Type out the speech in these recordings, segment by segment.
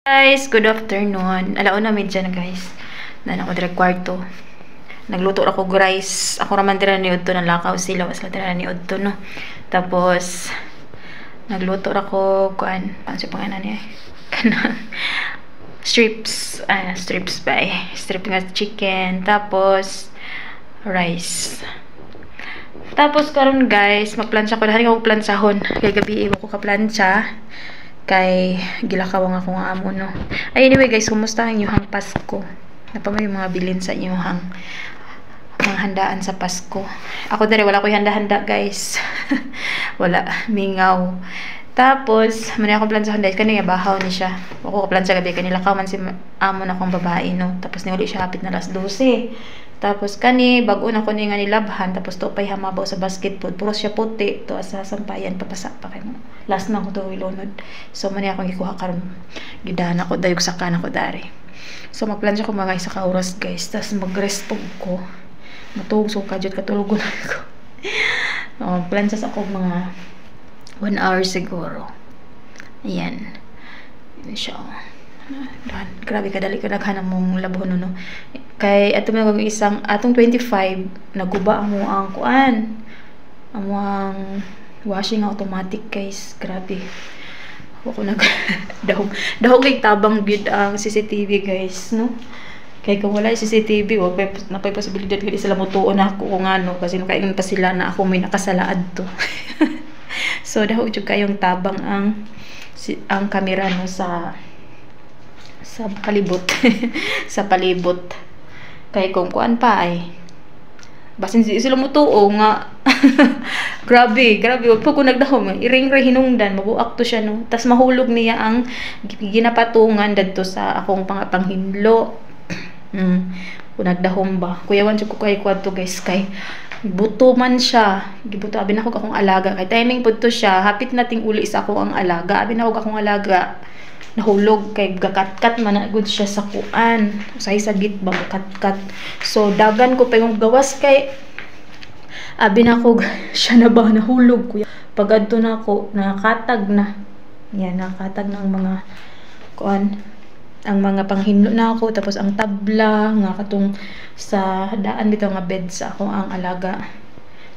Guys, good afternoon. Alauna medya na guys. Nan ako dire kwarto. Nagluto ako rice. Ako raman tira ni Udto ng lakaw sila. Was tira ni Udto no. Tapos nagluto ako kuan. Pansi panganan niya. Kanang strips. Strips ba eh. Strip nga chicken. Tapos rice. Tapos karon guys, magplansya ko dahil ako plansahon. Kay gabi iwo ko ka plansya. Kay gilakaw nga akong amo no. Ay anyway guys, kumusta ang inyong Pasko? Napamay yung mga bilin sa inyong mga handaan sa Pasko. Ako dere wala ko handa-handa guys. Wala, mingaw. Tapos man ako plansahon guys, kani bahaw ni siya. Ako ka plansya gabi kanila ka man si amo na akong babae no. Tapos ni uli siya hapit na alas 12. Tapos kani bag-o na ko ni nga nilabhan tapos to pay hamabaw sa basketball puro siya puti to asa sampayan papasa pa kay mo last na ko to ilunod so man akong gikuha karon gidana ko dayog sa kana ko dari so magplansya ko mga isa ka oras guys tas mag-rest ko matug so kadyot katulugon ko plansya sa ako mga 1 hour siguro ayan siya. Grabe kadali ka naghanap mong labon no. Kay ato may isang atong 25 naguba mo ang kuan. Ang washing automatic guys. Grabe. Ako nag dahog kay tabang gid ang CCTV guys no. Kay kung wala CCTV wag na pay posibilidad kay sila mutuon ako kung ano kasi nakaingon pa sila na ako may nakasalaad to. So dahog jud kayong tabang ang camera no sa palibot sa palibot kay kung kuan pa ay basin sila mo tuo nga grabe wag pa ko nagdahom iring-ring hinungdan mabuak to siya no tas mahulog niya ang ginapatungan dadto sa akong panghinlo kung nagdahom ba kuyawan jud ko kay kwadto guys kay buto man siya gibuto abi na ko akong alaga kay timing pud to siya hapit nating uli sa ako ang alaga abi na ko akong alaga nahulog kay gakat-kat man na good siya sa kuan usay sagit ba gakat-kat so dagan ko pa yung gawas kay abi na ko siya na ba nahulog kuya pag adto na ako nakatag na yan nakatag ng mga kuan ang mga panghinlo na ako tapos ang tabla nga katong sa daan bitaw nga bed sa ako ang alaga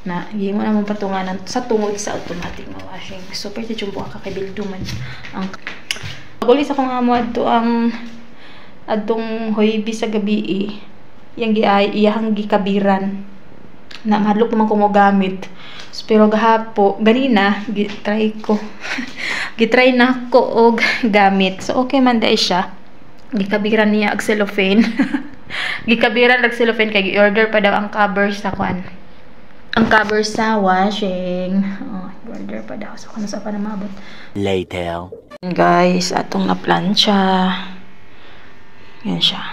na gimo na mong patunganan sa tungod sa automatic na washing super tichumbo ka kay bilduman ang Gulis akong amo adto ang adtong hoybi sa gabi yang iyahang gikabiran na mahadlok naman ko mo gamit so, pero gahapo ganina gitry ko gitry na ko og gamit so okay man dai siya gikabiran niya og cellophane gikabiran og cellophane kay gi-order pa daw ang cover sa kwan ang cover sa washing order pa daw so kano sa pa na maabot later guys atong na plancha yan siya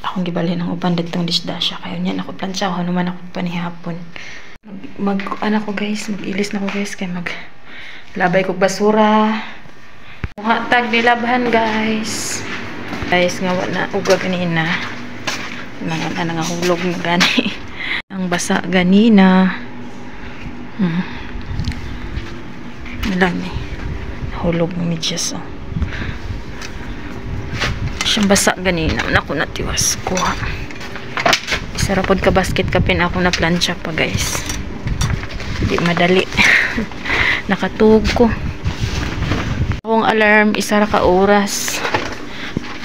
akong gibalhin ng uban datong disdasya kayo niyan ako plancha ako naman ako panihapon ano ko guys mag-ilis na ko guys kay labay ko basura mga tag nilabhan guys nga wala uga ganina mga nangahulog na gani ang basa ganina lang eh hulog ng medyas siyang basa ganina ako natiwas ko isarapod ka basket kapin ako na plancha pa guys hindi madali nakatug ko akong alarm isara ka oras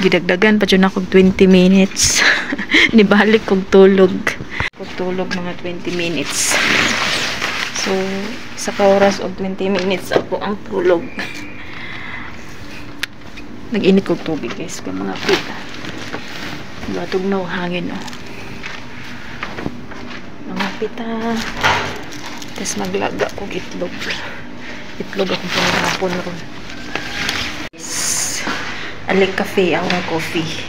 gidagdagan pa dyan ako 20 minutes nibalik kong tulog mga 20 minutes so sa oras og 20 minutes ako ang tulog nag-init kong tubig guys kay mga pita batog na hangin mga pita tapos maglaga kong itlog akong panghapon ron alik cafe akong coffee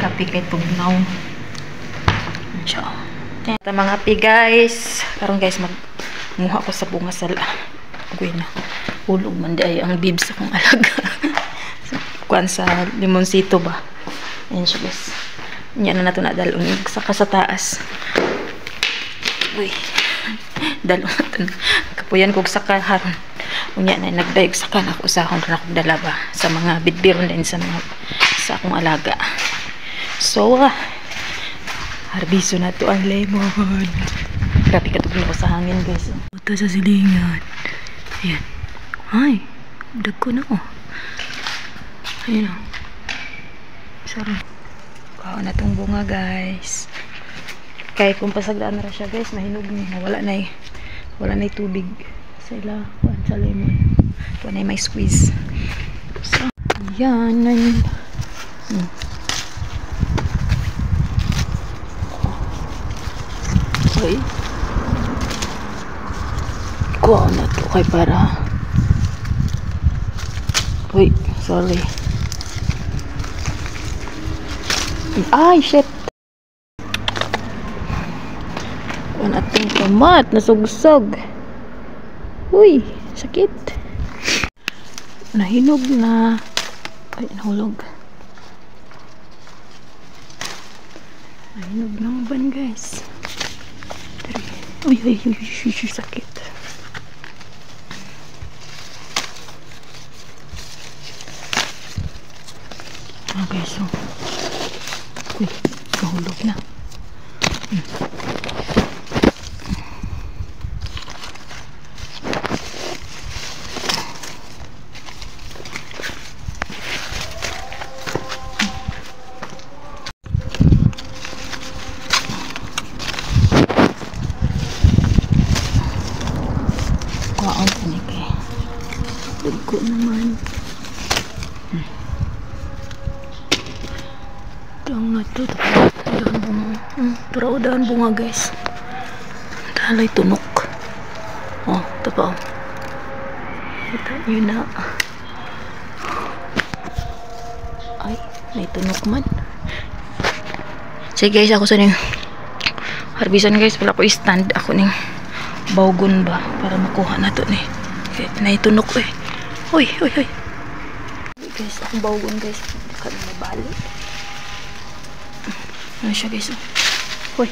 kape kay tugnaw siya mga pi guys karon guys magmuha ko sa bunga sala na hulog man di ay ang bibs akong alaga kuan sa limonsito ba ayan siya guys yan na nato na dalon saka sa taas uy Dalo kapuyan kog saka haron. Unya na nagdayog saka na ako usahon ra kog dala ba sa mga bitbiron din sa mga sa akong alaga. So, harbiso na to ang lemon. Grabe katugin ako sa hangin guys. Ito sa silingan. Ayan. Ay, dagko na oh. Ayan o. Sorry. Kuha na itong bunga guys. Kaya kung pasagdaan na siya guys, mahinog niya. Wala na tubig. Sa ila, sa lemon. Ito na may squeeze. So, ayan. Okay. Kuha na ito kay para. Uy, sorry. Ay, shit. Kuha na itong tomat. Nasugsog. Uy, sakit. Nahinog na. Ay, nahulog. Nahinog ng ban guys. Uy, sakit. Okay, so. Uy, nahulog na. Kuhaan ko ni kay. Dagko naman. Dang na ito. Dahan bunga. Turaw dahan bunga guys. Dalay tunok. Oh, ito pa oh. Kita nyo na. Ay, may tunok man. Sige guys, ako sa ning harbisan guys. Wala ko i-stand. Ako ning bawgon ba para makuha na to ni. Okay, naitunok eh. Uy. Guys, akong bawgon guys. Kami nabali. Ano siya guys oh. Uy.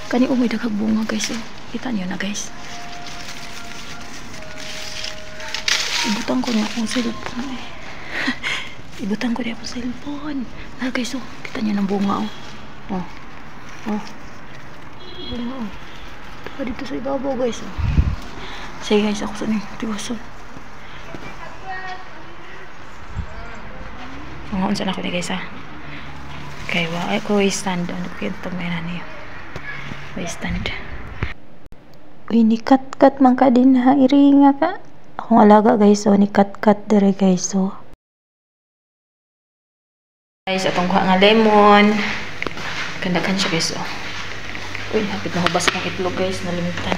Kani may daghang bunga guys oh. Kita niyo na guys. Ibutan ko niya akong cellphone eh. Ibutan ko niya akong cellphone. Ah guys oh. Kita niyo ng bunga oh. Bunga oh. Dito sa ibabaw guys oh. Sige guys, ako sa ning tiwason. Unsa na ko ni guys ha. Kay wa ay ko stand on ko yung may nani. Wa stand. Uy ni kat man ka din ha iringa ka. Akong alaga guys oh, ni kat dire guys oh. Guys, atong kuha nga lemon. Kandakan siya guys oh. Uy, hapit na hubas akong itlog guys, nalimitan.